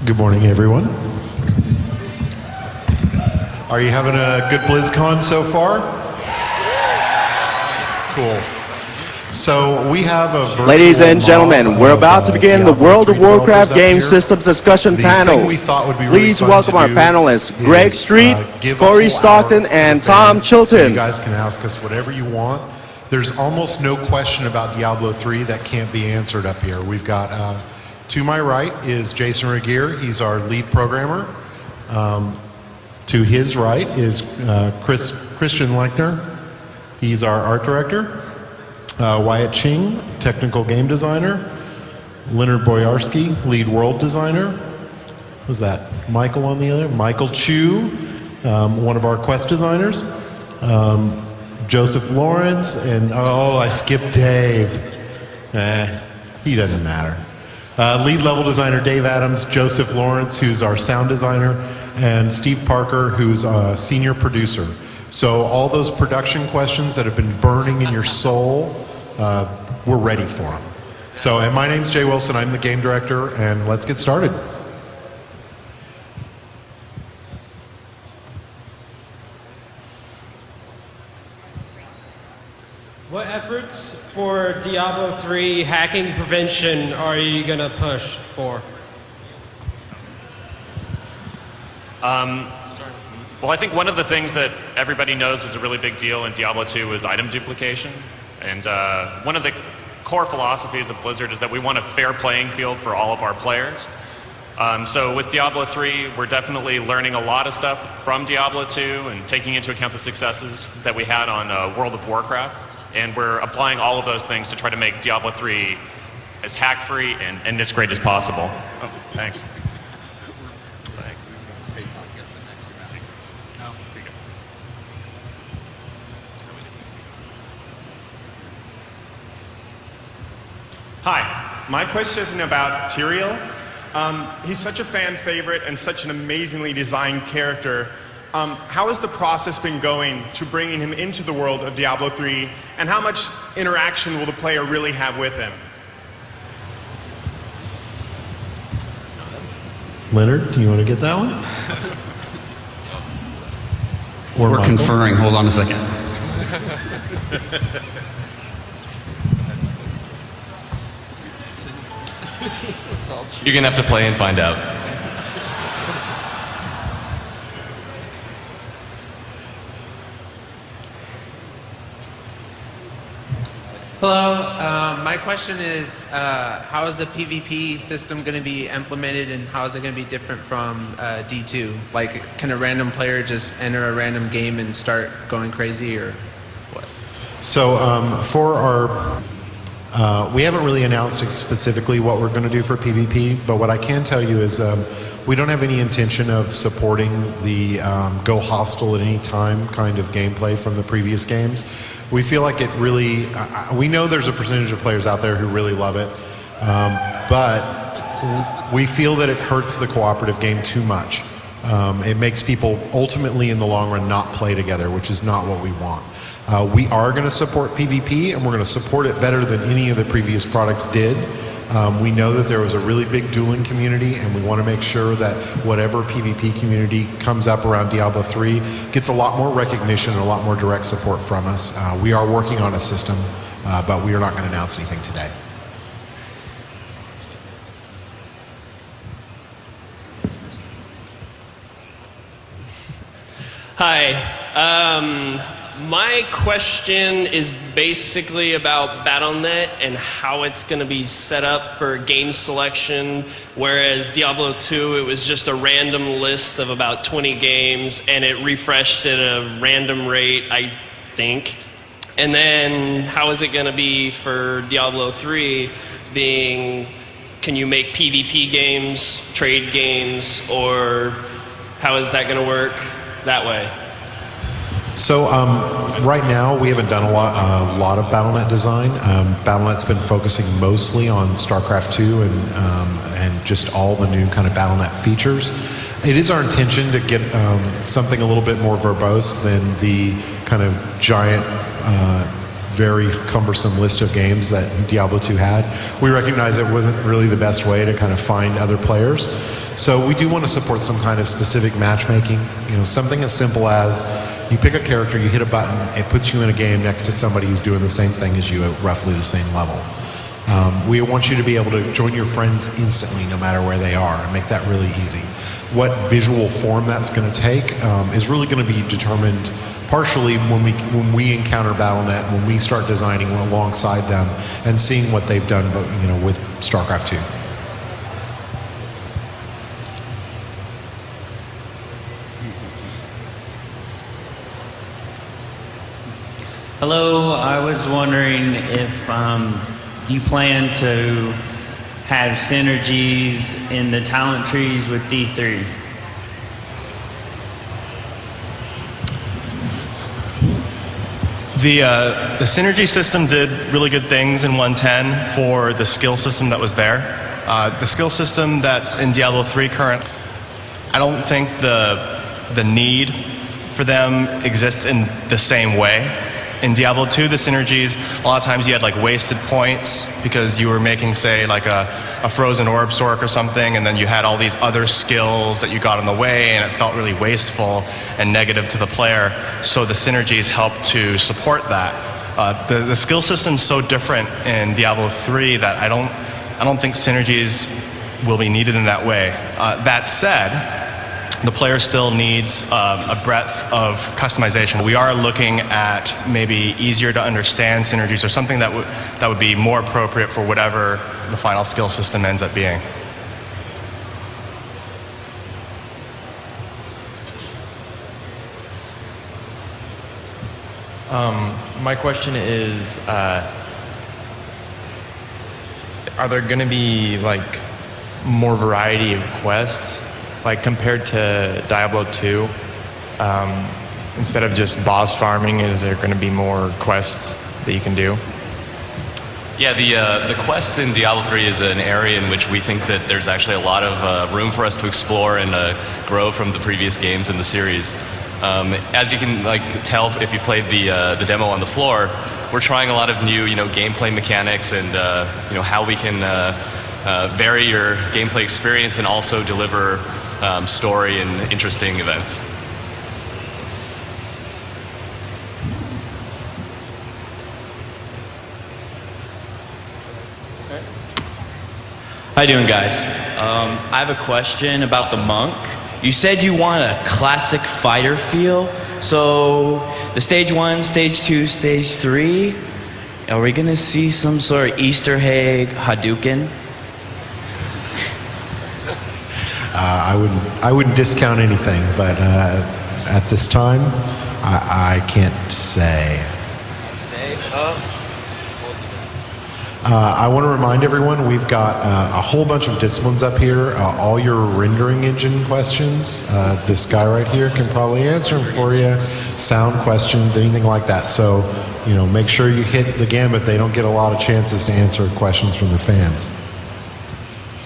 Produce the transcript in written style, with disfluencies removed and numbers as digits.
Good morning, everyone. Are you having a good Blizzcon so far? Cool. So we have a virtual Ladies and gentlemen, we're about to begin the World of Warcraft Game Systems discussion panel. Please welcome our panelists, Greg Street, Corey Stockton, and Tom Chilton. You guys can ask us whatever you want. There's almost no question about Diablo 3 that can't be answered up here. We've got, to my right is Jason Regier. He's our lead programmer. To his right is Christian Lechner. He's our art director. Wyatt Ching, technical game designer. Leonard Boyarsky, lead world designer. Who's that? Michael on the other? Michael Chu, one of our quest designers. Joseph Lawrence, and oh, I skipped Dave. He doesn't matter. Lead level designer Dave Adams, Joseph Lawrence, who's our sound designer, and Steve Parker, who's a senior producer. So all those production questions that have been burning in your soul, we're ready for them. So, and my name's Jay Wilson, I'm the game director, and let's get started. What efforts for Diablo 3 hacking prevention are you going to push for? Well, I think one of the things that everybody knows was a really big deal in Diablo 2 was item duplication. And one of the core philosophies of Blizzard is that we want a fair playing field for all of our players. So with Diablo 3, we're definitely learning a lot of stuff from Diablo 2 and taking into account the successes that we had on World of Warcraft. And we're applying all of those things to try to make Diablo 3 as hack-free and as great as possible. Oh, thanks. Hi, my question isn't about Tyrael. He's such a fan favorite and such an amazingly designed character. How has the process been going to bringing him into the world of Diablo 3, and how much interaction will the player really have with him? Leonard, do you want to get that one? Or We're Michael? conferring, hold on a second. You're gonna have to play and find out. Hello, my question is how is the PvP system going to be implemented, and how is it going to be different from D2? Like, can a random player just enter a random game and start going crazy, or what? So for our, we haven't really announced specifically what we're going to do for PvP, but what I can tell you is we don't have any intention of supporting the go hostile at any time kind of gameplay from the previous games. We feel like it really, we know there's a percentage of players out there who really love it, but we feel that it hurts the cooperative game too much. It makes people ultimately in the long run not play together, which is not what we want. We are going to support PvP, and we're going to support it better than any of the previous products did. We know that there was a really big dueling community, and we want to make sure that whatever PvP community comes up around Diablo 3 gets a lot more recognition and a lot more direct support from us. We are working on a system, but we are not going to announce anything today. Hi. My question is basically about BattleNet and how it's going to be set up for game selection, whereas Diablo 2, it was just a random list of about 20 games, and it refreshed at a random rate, I think. And then how is it going to be for Diablo 3 being, can you make PvP games, trade games, or how is that going to work that way? So right now we haven't done a lot of BattleNet design. BattleNet's been focusing mostly on StarCraft 2 and just all the new kind of BattleNet features. It is our intention to get something a little bit more verbose than the kind of giant very cumbersome list of games that Diablo 2 had. We recognize it wasn't really the best way to kind of find other players. So we do want to support some kind of specific matchmaking. You know, something as simple as you pick a character, you hit a button, it puts you in a game next to somebody who's doing the same thing as you at roughly the same level. We want you to be able to join your friends instantly no matter where they are and make that really easy. What visual form that's going to take is really going to be determined partially when we encounter Battle.net, when we start designing alongside them and seeing what they've done, you know, with StarCraft 2. Hello, I was wondering if you plan to have synergies in the talent trees with D3. The synergy system did really good things in 1.10 for the skill system that was there. The skill system that's in Diablo 3 current, I don't think the need for them exists in the same way. In Diablo 2, the synergies, a lot of times you had like wasted points because you were making, say, like a frozen orb sork or something, and then you had all these other skills that you got in the way, and it felt really wasteful and negative to the player. So the synergies help to support that. The skill system's so different in Diablo 3 that I don't think synergies will be needed in that way. That said, the player still needs a breadth of customization. We are looking at maybe easier to understand synergies or something that would be more appropriate for whatever the final skill system ends up being. My question is, are there going to be like more variety of quests? Like compared to Diablo 2, instead of just boss farming, is there going to be more quests that you can do? Yeah, the quests in Diablo 3 is an area in which we think that there's actually a lot of room for us to explore and grow from the previous games in the series. As you can tell if you've played the demo on the floor, we're trying a lot of new gameplay mechanics and how we can vary your gameplay experience and also deliver story and interesting events. How you doing, guys? I have a question about the monk. You said you want a classic fighter feel. So the stage 1, stage 2, stage 3, are we gonna see some sort of Easter egg Hadouken? I wouldn't discount anything, but at this time, I can't say. I want to remind everyone we've got a whole bunch of disciplines up here. All your rendering engine questions, this guy right here can probably answer them for you. Sound questions, anything like that. So, make sure you hit the gamut. They don't get a lot of chances to answer questions from their fans.